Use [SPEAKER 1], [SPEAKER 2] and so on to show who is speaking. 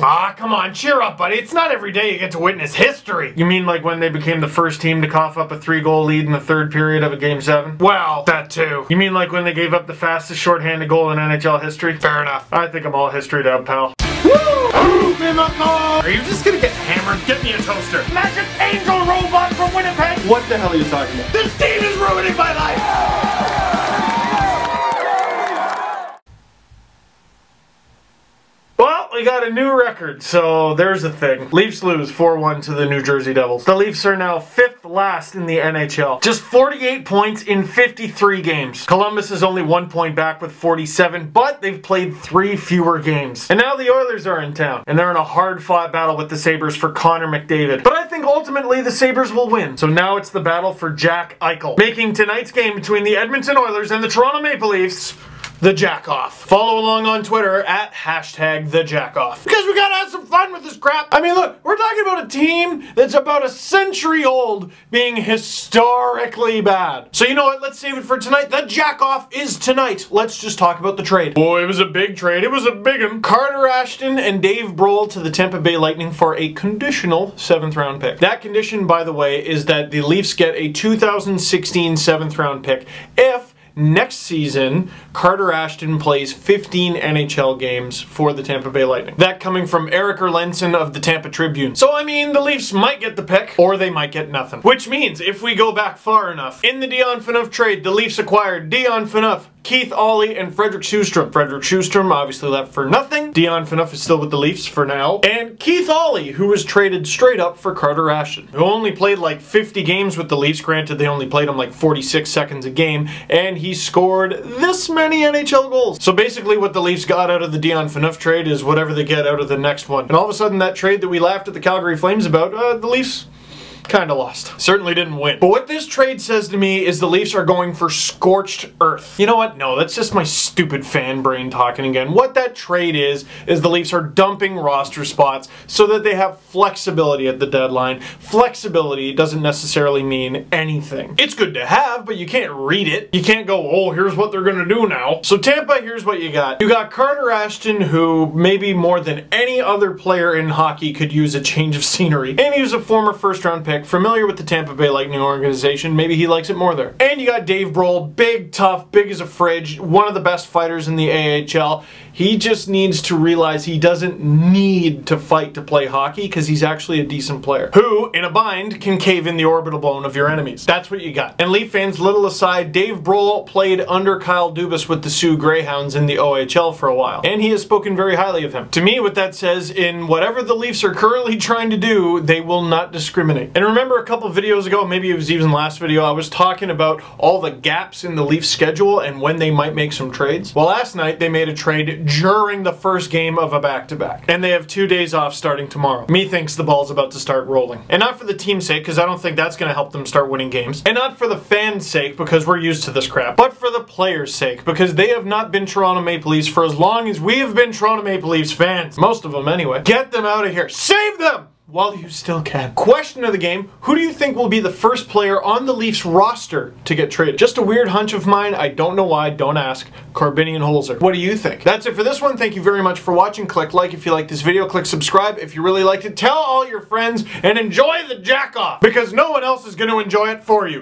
[SPEAKER 1] Ah, come on, cheer up, buddy. It's not every day you get to witness history. You mean like when they became the first team to cough up a 3-goal lead in the third period of a Game 7? Well, that too. You mean like when they gave up the fastest shorthanded goal in NHL history? Fair enough. I think I'm all history up, pal. Woo! Are you just gonna get hammered? Get me a toaster. Magic Angel Robot from Winnipeg.
[SPEAKER 2] What the hell are you talking about?
[SPEAKER 1] This team is ruining my life. Well, we got a new record, so there's the thing. Leafs lose 4-1 to the New Jersey Devils. The Leafs are now 5th last in the NHL. Just 48 points in 53 games. Columbus is only 1 point back with 47, but they've played 3 fewer games. And now the Oilers are in town, and they're in a hard-fought battle with the Sabres for Connor McDavid. But I think ultimately the Sabres will win. So now it's the battle for Jack Eichel, making tonight's game between the Edmonton Oilers and the Toronto Maple Leafs the Jackoff. Follow along on Twitter at #TheJackoff. Because we gotta have some fun with this crap. I mean, look, we're talking about a team that's about a century old being historically bad. So you know what? Let's save it for tonight. The Jackoff is tonight. Let's just talk about the trade. Boy, it was a big trade. It was a big one. Carter Ashton and Dave Brohl to the Tampa Bay Lightning for a conditional 7th round pick. That condition, by the way, is that the Leafs get a 2016 7th round pick if next season, Carter Ashton plays 15 NHL games for the Tampa Bay Lightning. That coming from Eric Erlendsson of the Tampa Tribune. So, I mean, the Leafs might get the pick, or they might get nothing. Which means, if we go back far enough, in the Dion Phaneuf trade, the Leafs acquired Dion Phaneuf, Keith Aulie, and Frederick Sjöström. Frederick Sjöström obviously left for nothing. Dion Phaneuf is still with the Leafs for now. And Keith Aulie, who was traded straight up for Carter Ashton, who only played like 50 games with the Leafs. Granted, they only played him like 46 seconds a game, and he scored this many NHL goals. So basically what the Leafs got out of the Dion Phaneuf trade is whatever they get out of the next one. And all of a sudden that trade that we laughed at the Calgary Flames about, the Leafs kind of lost. Certainly didn't win. But what this trade says to me is the Leafs are going for scorched earth. You know what? No, that's just my stupid fan brain talking again. What that trade is the Leafs are dumping roster spots so that they have flexibility at the deadline. Flexibility doesn't necessarily mean anything. It's good to have, but you can't read it. You can't go, oh, here's what they're gonna do now. So Tampa, here's what you got. You got Carter Ashton, who maybe more than any other player in hockey could use a change of scenery. And he was a former first-round pick, familiar with the Tampa Bay Lightning organization. Maybe he likes it more there. And you got Dave Brohl, big, tough, big as a fridge, one of the best fighters in the AHL. He just needs to realize he doesn't need to fight to play hockey because he's actually a decent player who, in a bind, can cave in the orbital bone of your enemies. That's what you got. And Leaf fans, little aside, Dave Brohl played under Kyle Dubas with the Sioux Greyhounds in the OHL for a while, and he has spoken very highly of him. To me, what that says, in whatever the Leafs are currently trying to do, they will not discriminate. And remember a couple videos ago, maybe it was even last video, I was talking about all the gaps in the Leafs schedule and when they might make some trades. Well, last night they made a trade during the first game of a back-to-back. And they have 2 days off starting tomorrow. Methinks the ball's about to start rolling. And not for the team's sake, because I don't think that's going to help them start winning games. And not for the fans' sake, because we're used to this crap. But for the players' sake, because they have not been Toronto Maple Leafs for as long as we have been Toronto Maple Leafs fans. Most of them, anyway. Get them out of here. Save them! While you still can. Question of the game, who do you think will be the first player on the Leafs roster to get traded? Just a weird hunch of mine, I don't know why, don't ask. Corbinian Holzer. What do you think? That's it for this one. Thank you very much for watching. Click like if you like this video, click subscribe if you really liked it, tell all your friends, and enjoy the jack off, because no one else is going to enjoy it for you.